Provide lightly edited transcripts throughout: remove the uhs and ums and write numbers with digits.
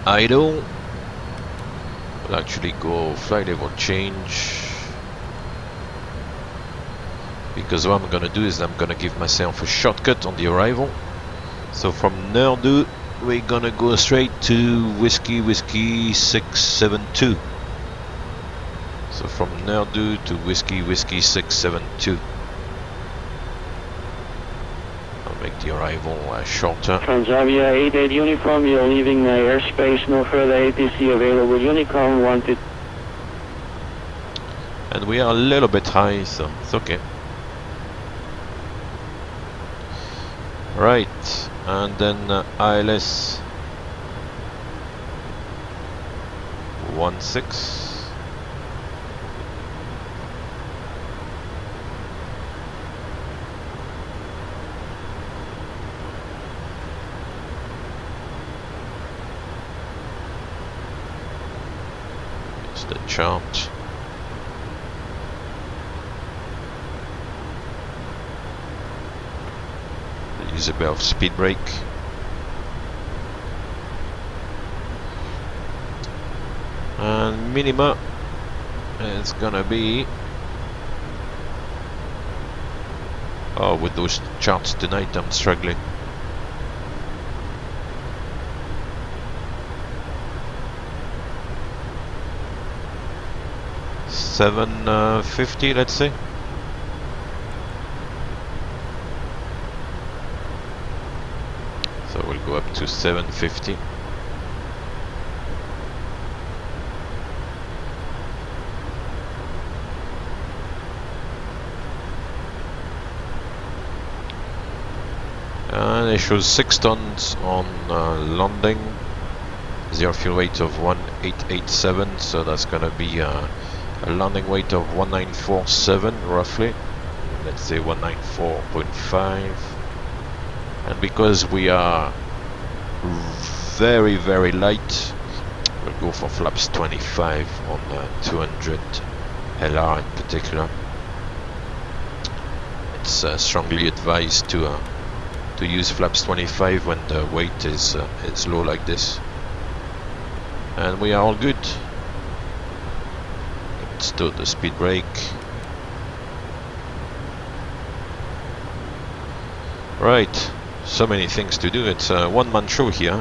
idle. We'll actually go flight level change. Because what I'm gonna do is I'm gonna give myself a shortcut on the arrival. So from Nerdu, we're gonna go straight to Whiskey 672. So from Nerdu to Whiskey 672. I'll make the arrival shorter. Transavia 88 Uniform, you're leaving airspace, no further ATC available. Unicom wanted. And we are a little bit high, so it's okay. Right, and then ILS 16. It's the chart. Use a bit of speed brake. And minima is gonna be, oh, with those charts tonight I'm struggling. $750, let's say. So we'll go up to 750. And it shows 6 tons on landing, 0 fuel weight of 1887, so that's gonna be a landing weight of 1947 roughly, let's say 194.5. And because we are very, very light, we'll go for flaps 25 on 200 LR in particular. It's strongly advised to use flaps 25 when the weight is low like this. And we are all good. Let's do the speed brake. Right. So many things to do. It's a one-man show here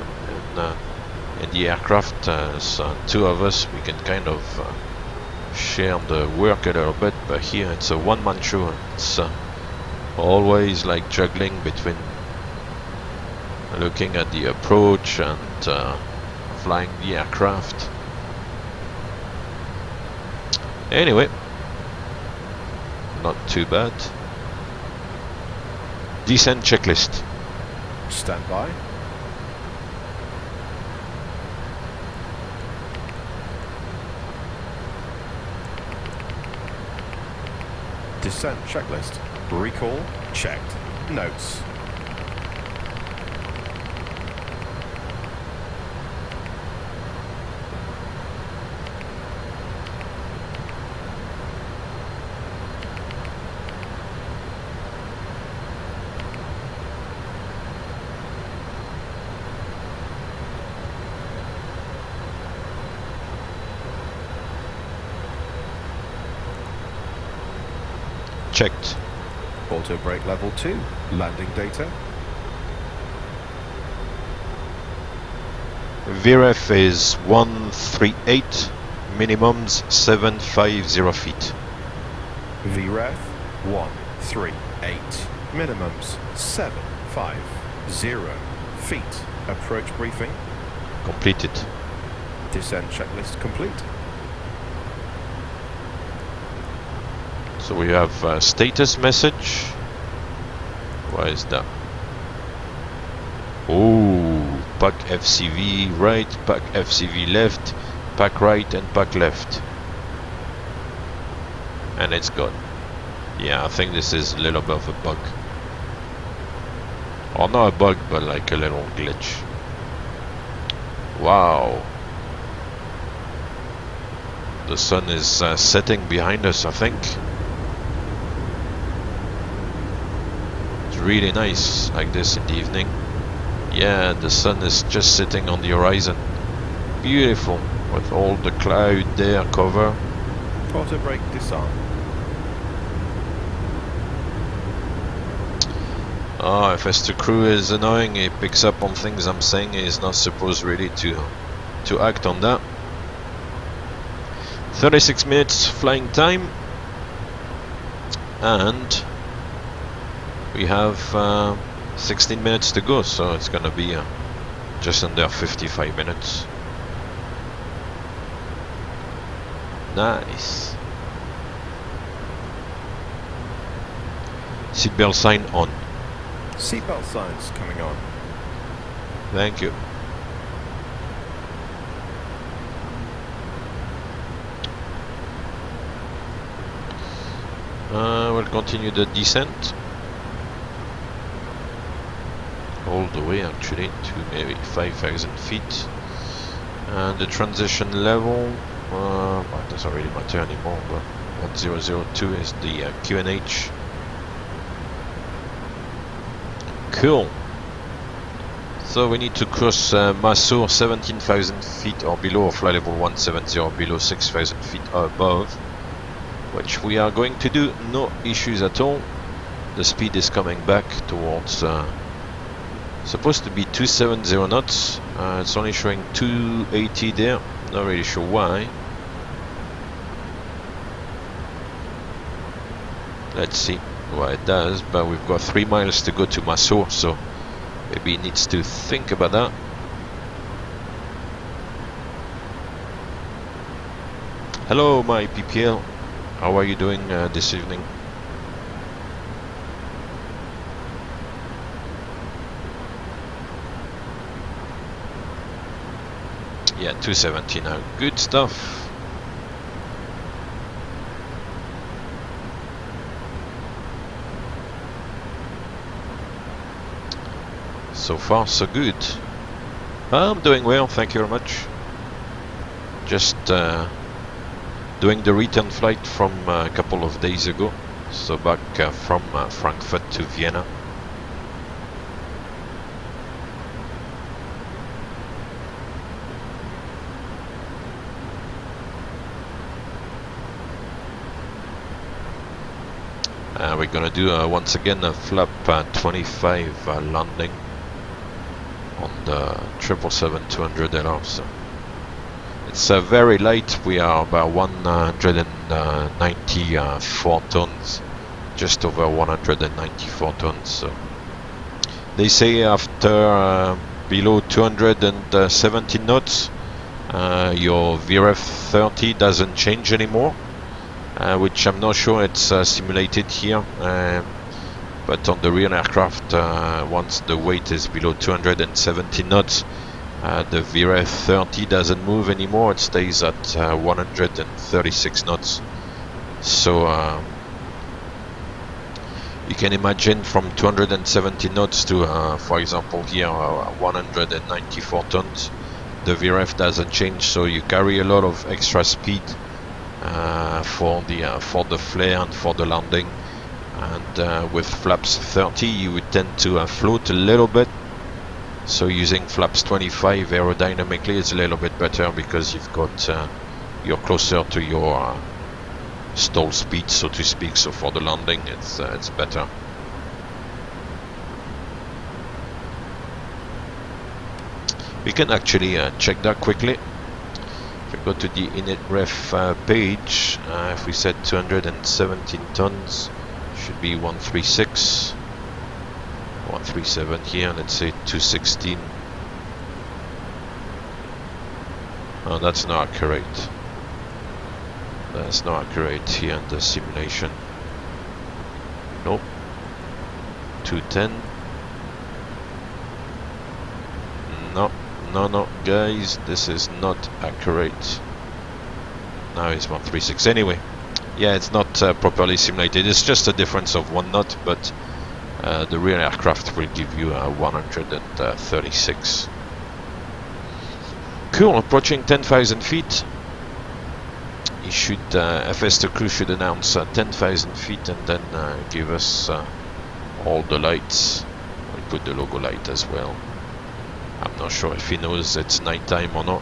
in the aircraft. There's 2 of us. We can kind of share the work a little bit, but here it's a one-man show. It's always like juggling between looking at the approach and flying the aircraft. Anyway, not too bad. Descent checklist. Stand by. Descent checklist. Recall checked. Notes. Checked. Auto brake level 2. Landing data. VREF is 138, minimums 750 feet. VREF 138. Minimums 750 feet. Approach briefing. Completed. Descent checklist complete. So we have a status message. Why is that? Oh, pack FCV right, pack FCV left, pack right and pack left. And it's gone. Yeah, I think this is a little bit of a bug. Or not a bug, but like a little glitch. Wow. The sun is setting behind us, I think. Really nice like this in the evening. Yeah, the sun is just sitting on the horizon. beautiful with all the cloud there cover. Auto brake disarm. Oh, if FS2 crew is annoying, he picks up on things I'm saying, he's not supposed really to act on that. 36 minutes flying time, and we have 16 minutes to go, so it's gonna be just under 55 minutes. Nice. Seatbelt sign on. Seatbelt signs coming on. Thank you. We'll continue the descent all the way actually to maybe 5,000 feet, and the transition level well, it doesn't really matter anymore, but 1002 is the QNH. Cool. So we need to cross Massur 17,000 feet or below, or fly level 170 or below 6,000 feet or above, which we are going to do, no issues at all. The speed is coming back towards supposed to be 270 knots. It's only showing 280 there, not really sure why. Let's see what it does, but we've got 3 miles to go to Massur, so maybe it needs to think about that. Hello my PPL, how are you doing this evening? Yeah, 270 now, good stuff. So far so good. I'm doing well, thank you very much. Just doing the return flight from a couple of days ago, so back from Frankfurt to Vienna. We're gonna do once again a flap 25 landing on the 777-200LR. So it's very light. We are about 194 tons, just over 194 tons. So they say after below 270 knots, your VRF 30 doesn't change anymore. Which I'm not sure it's simulated here, but on the real aircraft, once the weight is below 270 knots, the VRF 30 doesn't move anymore, it stays at 136 knots. So you can imagine from 270 knots to, for example here, 194 tons, the VRF doesn't change, so you carry a lot of extra speed for the flare and for the landing, and with flaps 30 you would tend to float a little bit, so using flaps 25 aerodynamically is a little bit better because you've got you're closer to your stall speed, so to speak, so for the landing it's better. We can actually check that quickly. If we go to the init-ref page, if we set 217 tons, should be 136, 137 here, let's say 216. Oh, that's not accurate. That's not accurate here in the simulation. Nope. 210. No. No, guys, this is not accurate. Now it's 136. Anyway, yeah, it's not properly simulated. It's just a difference of 1 knot, but the real aircraft will give you 136. Cool, approaching 10,000 feet. You should, FS2 crew should announce 10,000 feet and then give us all the lights. We'll put the logo light as well. I'm not sure if he knows it's night time or not.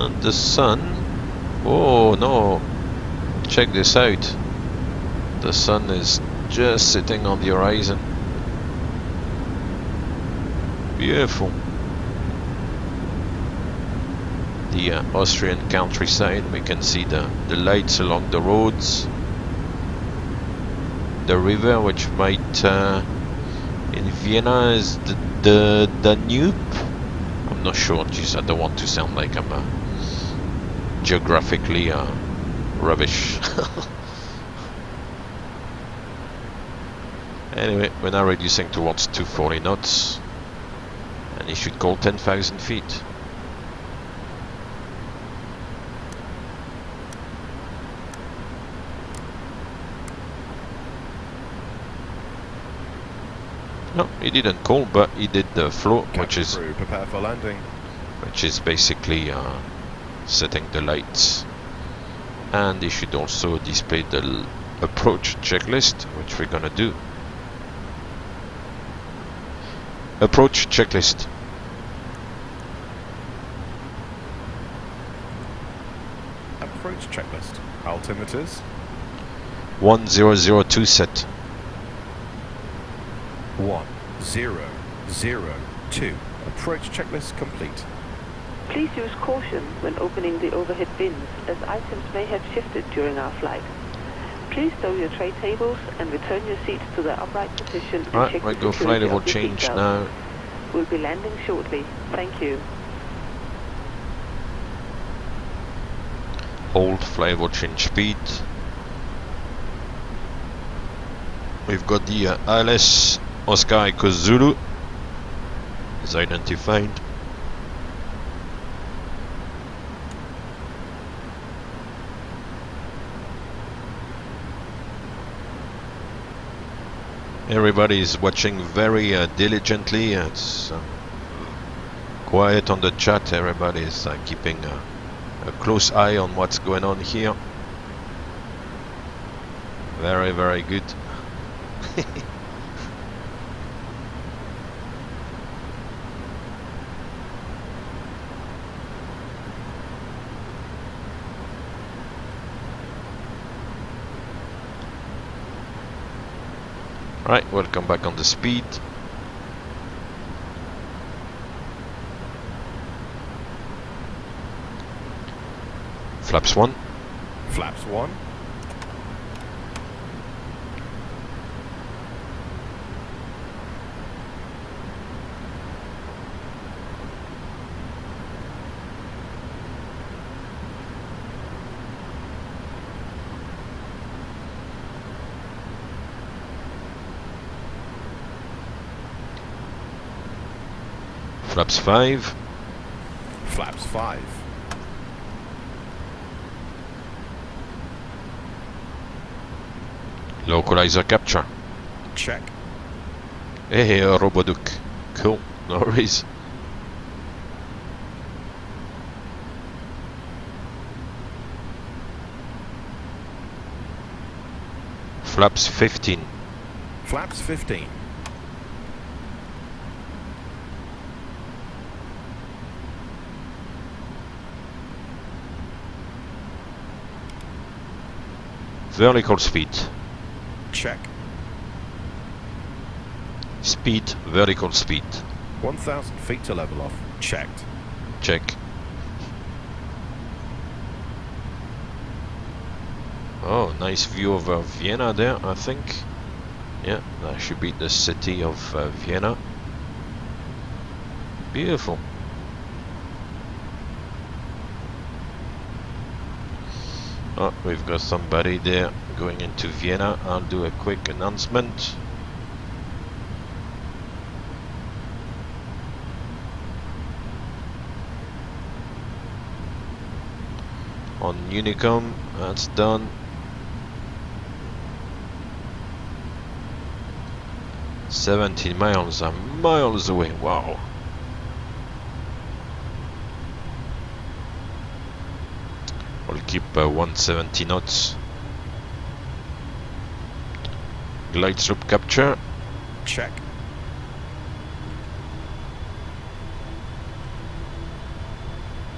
And the sun. Oh no! Check this out. The sun is just sitting on the horizon. Beautiful. The Austrian countryside. We can see the lights along the roads. The river, which might in Vienna is the Danube. I'm not sure. Jeez, I don't want to sound like I'm geographically rubbish. Anyway, we're now reducing towards 240 knots, and it should call 10,000 feet. No, he didn't call, but he did the flow, Captain crew, prepare for landing. Which is basically setting the lights, and he should also display the approach checklist, which we're gonna do. Approach checklist. Approach checklist. Altimeters. 1002 set. 1002. Approach checklist complete. Please use caution when opening the overhead bins, as items may have shifted during our flight. Please stow your tray tables and return your seats to their upright position and Right, check we the go flight security level of the change seatbelt. now. We'll be landing shortly. Thank you. Hold flight level change speed. We've got the ALS Oscar Echo Zulu is identified. Everybody is watching very diligently. It's quiet on the chat. Everybody is keeping a close eye on what's going on here. Very, very good. Right, welcome back on the speed. Flaps 1. Flaps 1. Flaps 5. Flaps 5. Localizer capture. Check. Hey, Roboduc. Cool, no worries. Flaps 15. Flaps 15. Vertical speed. Check. Speed, vertical speed. 1,000 feet to level off. Checked. Check. Oh, nice view of Vienna there, I think. Yeah, that should be the city of Vienna. Beautiful. Oh, we've got somebody there going into Vienna. I'll do a quick announcement. On Unicom, that's done. "17 miles, I'm miles away, wow. We'll keep 170 knots. Glide slope capture. Check.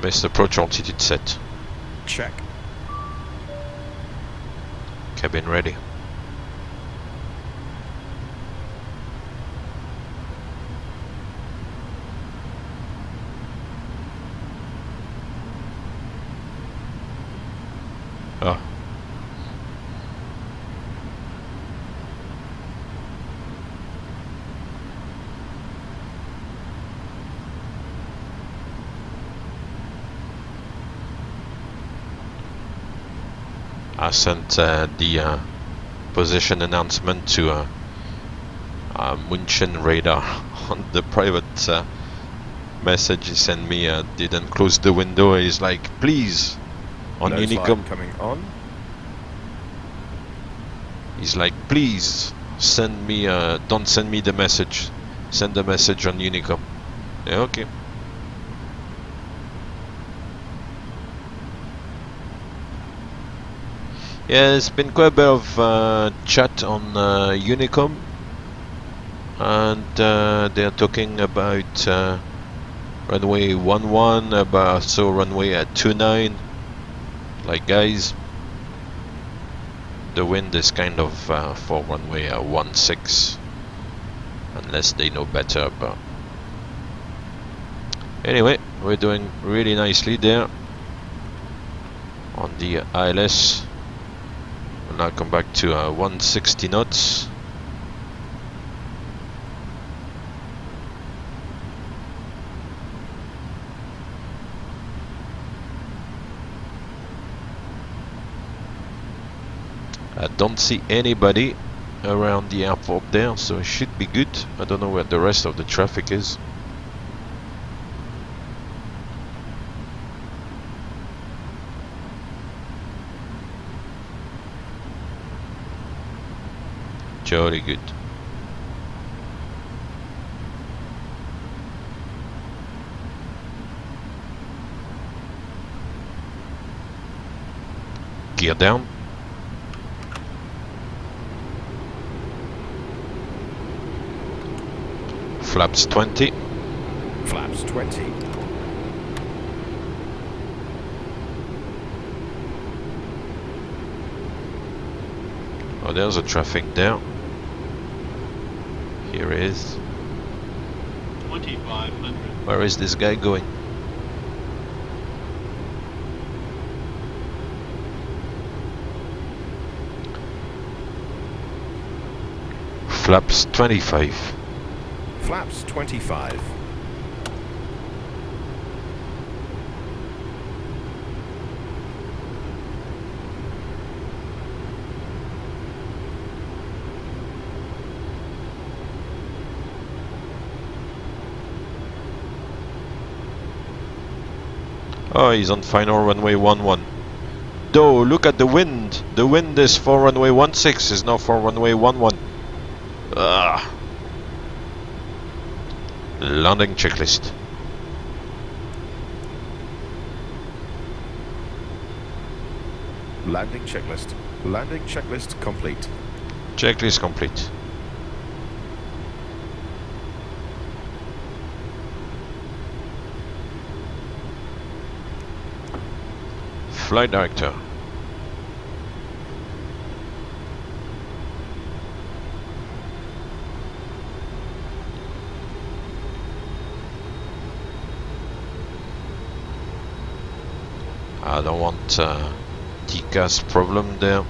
Best approach altitude set. Check. Cabin ready. Oh. I sent the position announcement to München radar on the private message he sent me. Didn't close the window. He's like, please, on Nose Unicom. light coming on. He's like, please send me. Don't send me the message. Send the message on Unicom. Yeah, okay. Yeah, there's been quite a bit of chat on Unicom, and they're talking about runway 11, about so runway at 29. Like, guys, the wind is kind of for runway 16, unless they know better. But anyway, we're doing really nicely there on the ILS. We'll now come back to 160 knots. I don't see anybody around the airport there, so it should be good. I don't know where the rest of the traffic is. Jolly good. Gear down. Flaps 20. Flaps 20. Oh, there's a traffic there. Here it is. 2500. Where is this guy going? Flaps 25. Flaps 25. Oh, he's on final runway 11. Though, look at the wind. The wind is for runway 16, is not for runway 11. Ah. Landing checklist. Landing checklist. Landing checklist complete. Checklist complete. Flight director. I don't want TCAS problem there.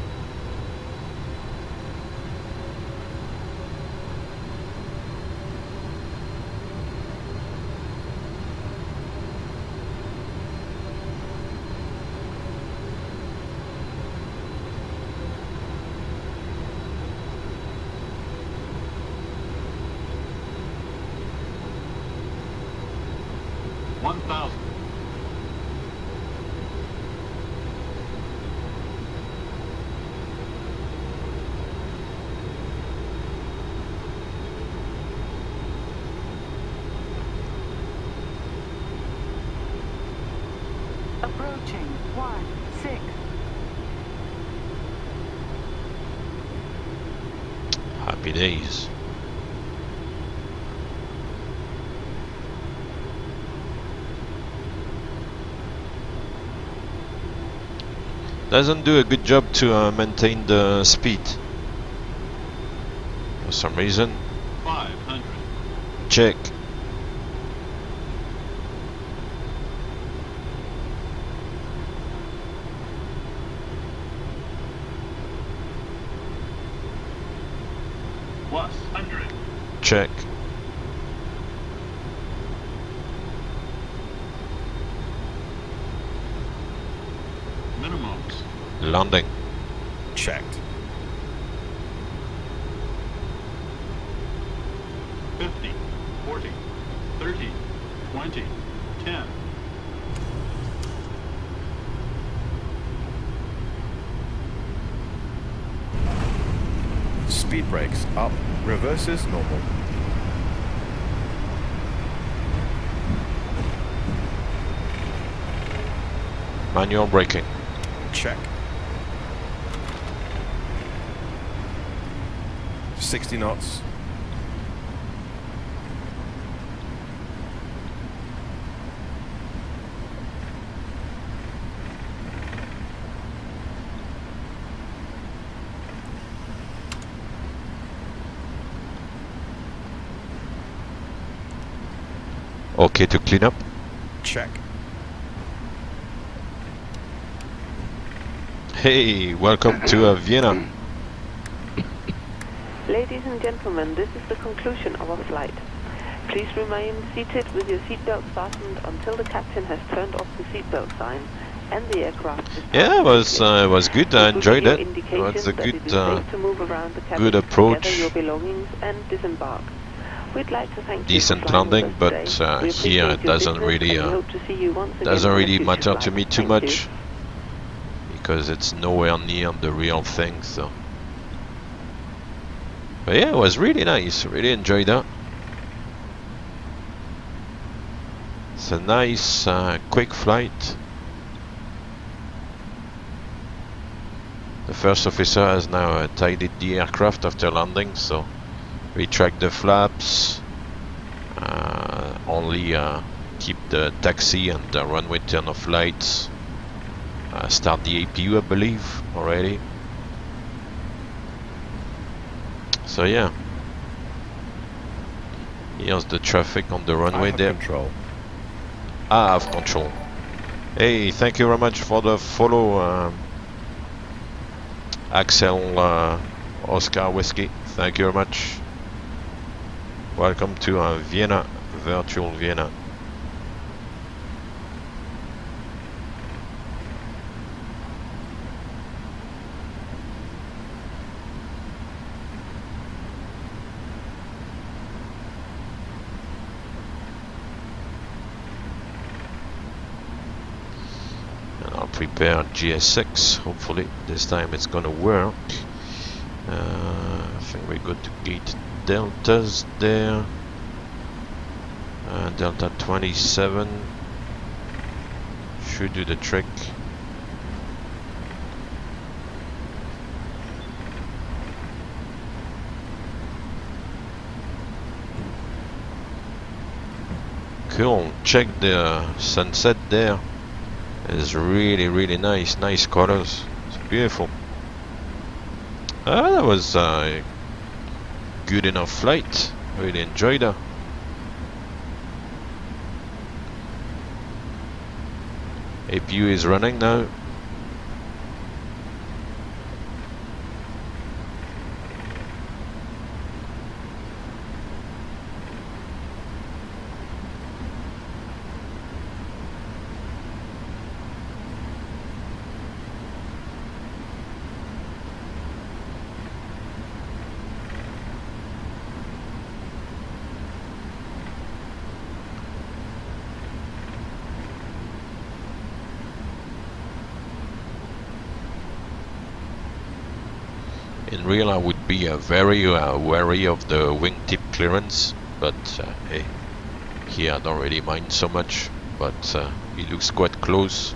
Approaching 16. Happy days. doesn't do a good job to maintain the speed for some reason. 500. Check. Plus 100. Check. Minimums. Landing. Checked. 50, 40, 30, 20, 10. Speed brakes up. Reverses normal. Manual braking. Check. 60 knots. Okay to clean up. Check. Hey, welcome to Vienna. Ladies and gentlemen, this is the conclusion of our flight. Please remain seated with your seatbelt fastened until the captain has turned off the seatbelt sign and the aircraft is Yeah, it was good. I enjoyed it. It Indication was a that it good is safe to move around the cabin good to approach. gather your belongings and disembark. We'd like to thank Decent you for flying with landing, us but today. We here appreciate it your doesn't business really and we hope to see you once again doesn't on a really future matter to flight. me too Thank you. much because it's nowhere near the real thing. So, but yeah, it was really nice. Really enjoyed that. It's a nice quick flight. The first officer has now tidied the aircraft after landing, so retract the flaps, only keep the taxi and the runway turn off lights, start the APU I believe already. So yeah, here's the traffic on the runway I have there. control. I have control. Hey, thank you very much for the follow, Axel Oscar Whiskey. Thank you very much. Welcome to Vienna, virtual Vienna. And I'll prepare GS6. Hopefully this time it's gonna work. I think we got to gate deltas there. Delta 27 should do the trick. Cool. Check the sunset there. It's really nice. Nice colors. It's beautiful. That was a good enough flight. Really enjoyed that. APU is running now. In real, I would be very wary of the wingtip clearance, but hey, here I don't really mind so much. But he looks quite close.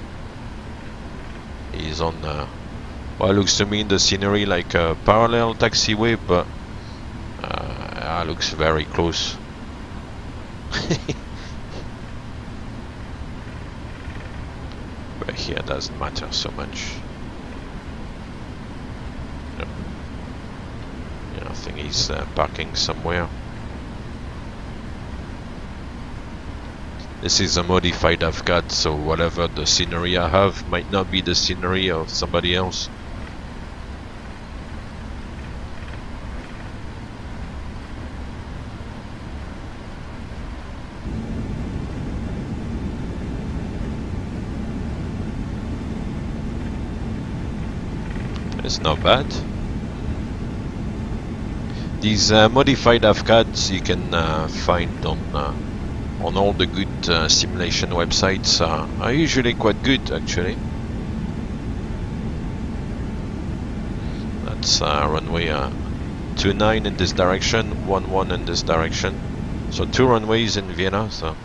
He's on well, it looks to me in the scenery like a parallel taxiway, but looks very close. But here doesn't matter so much. think he's parking somewhere. This is a modified AVCAD, so whatever the scenery I have might not be the scenery of somebody else. It's not bad. These modified AVCADs you can find on all the good simulation websites are usually quite good, actually. That's runway 29 in this direction, 11 in this direction. So 2 runways in Vienna. So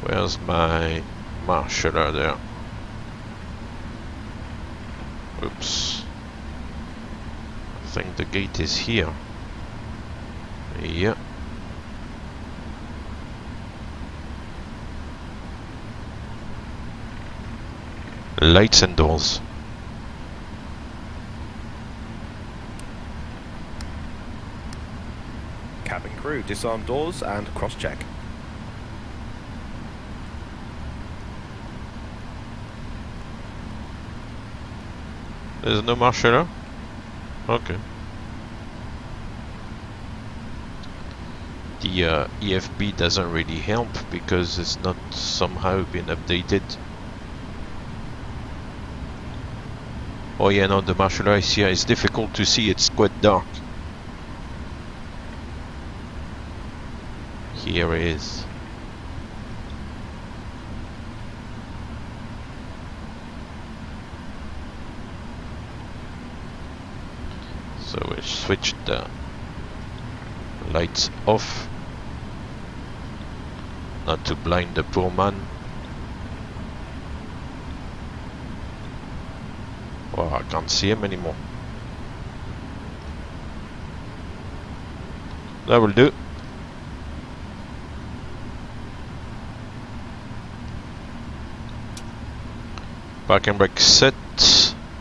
where's my marshaller there? Oops. I think the gate is here. Yeah. Lights and doors. Cabin crew, disarm doors and cross-check. There's no marshaller? Okay. The EFB doesn't really help because it's not somehow been updated. Oh yeah, no, the marshaller is here. It's difficult to see, it's quite dark. Here it is. So we switched the lights off, not to blind the poor man. Oh, I can't see him anymore. That will do. Parking brake set,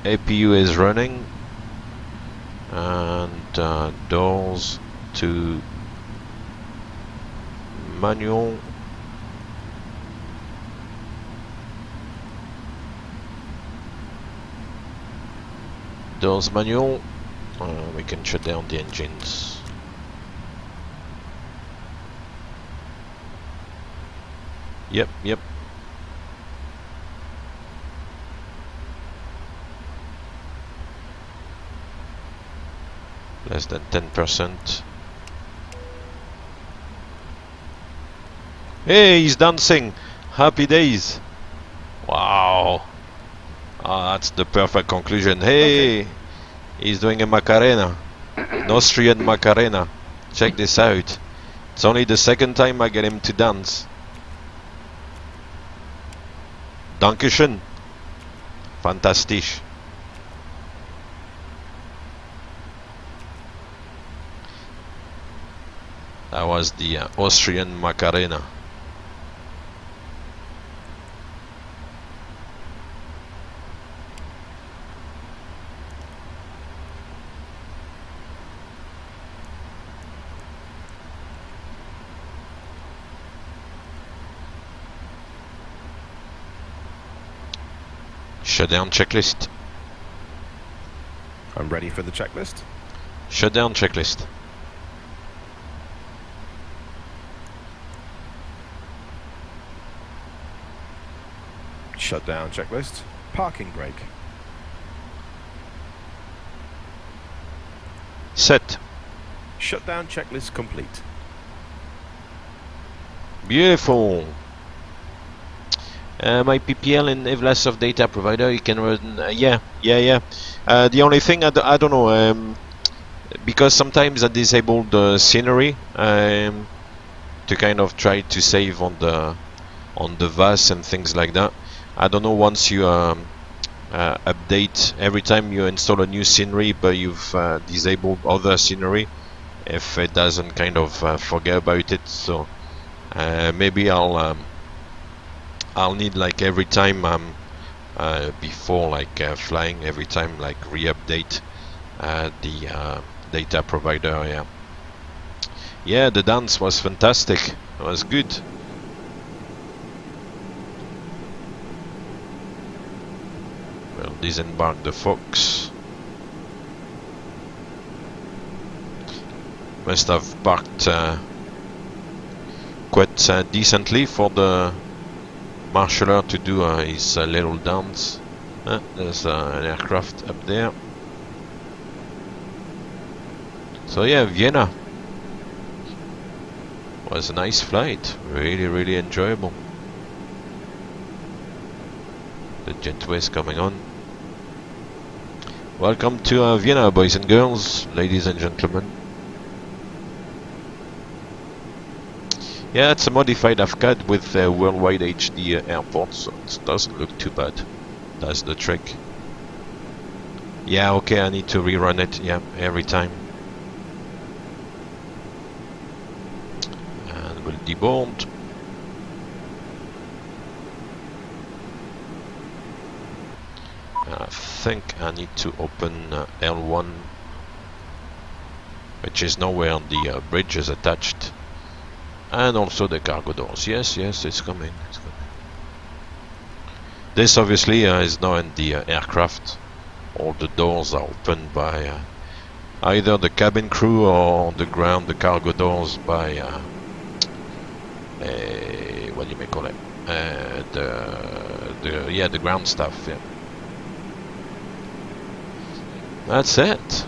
APU is running, and doors to manual. Doors manual. We can shut down the engines. Yep. Less than 10%. Hey, he's dancing! Happy days! Wow! Ah, that's the perfect conclusion. Hey! Okay. He's doing a Macarena. An Austrian Macarena. Check this out. It's only the second time I get him to dance. Dankeschön. Fantastisch. That was the Austrian Macarena. Shutdown checklist. I'm ready for the checklist. Shutdown checklist. Shutdown checklist. Parking brake. Set. Shutdown checklist complete. Beautiful. My PPL and EVLAS of data provider, you can run. Yeah. The only thing I don't know, because sometimes I disable the scenery to kind of try to save on the VAS and things like that. I don't know, once you update every time you install a new scenery, but you've disabled other scenery, if it doesn't kind of forget about it. So Maybe I'll need like every time before like flying, every time like re-update the data provider. Yeah, the dance was fantastic. It was good. We'll disembark the Fox. Must have parked quite decently for the marshaller to do his little dance. There's an aircraft up there. So yeah, Vienna was a nice flight, really enjoyable. The jetway is coming on. Welcome to Vienna, boys and girls, ladies and gentlemen. Yeah, it's a modified AFCAD with worldwide HD airport, so it doesn't look too bad. That's the trick. Yeah, okay, I need to rerun it, yeah, every time. And we'll deboard. I think I need to open L1, which is now where the bridge is attached. And also the cargo doors. Yes, it's coming. This obviously is now in the aircraft. All the doors are opened by either the cabin crew or on the ground, the cargo doors by what do you may call it? The ground staff. Yeah. That's it.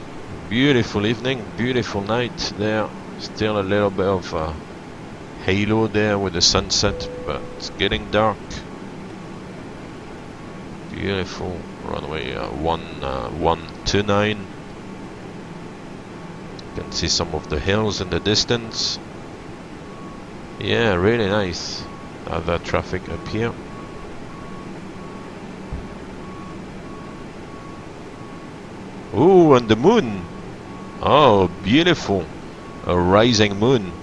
Beautiful evening, beautiful night there. Still a little bit of halo there with the sunset, but it's getting dark. Beautiful runway 129. You can see some of the hills in the distance. Yeah, really nice. Other traffic up here. Ooh, and the moon. Oh, beautiful. A rising moon.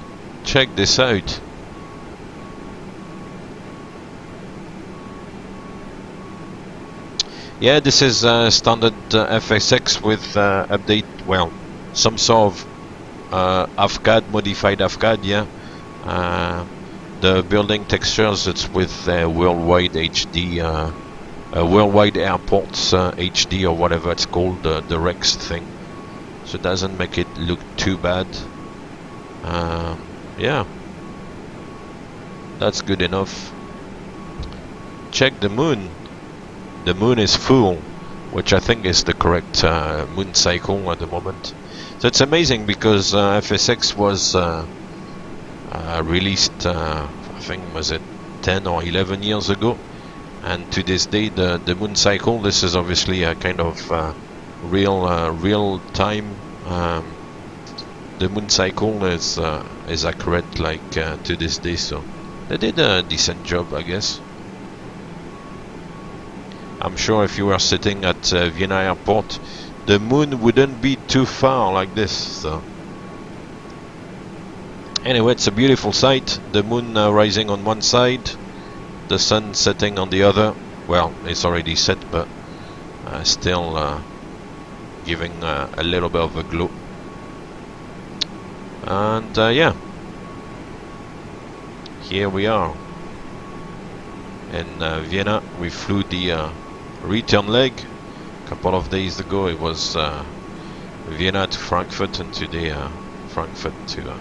Check this out. Yeah, this is standard FSX with update, well, some sort of AFCAD, modified AFCAD, yeah. The building textures, it's with worldwide HD, worldwide airports HD or whatever it's called, the Rex thing. So it doesn't make it look too bad. Yeah, that's good enough. Check the moon. The moon is full, which I think is the correct moon cycle at the moment. So it's amazing because FSX was released, I think was it 10 or 11 years ago, and to this day the moon cycle, this is obviously a kind of real time. The moon cycle is accurate like to this day, so they did a decent job, I guess. I'm sure if you were sitting at Vienna airport, the moon wouldn't be too far like this. So anyway, it's a beautiful sight. The moon rising on one side, the sun setting on the other. Well, it's already set, but still giving a little bit of a glow. And yeah, here we are in Vienna. We flew the return leg a couple of days ago. It was Vienna to Frankfurt, and today Frankfurt to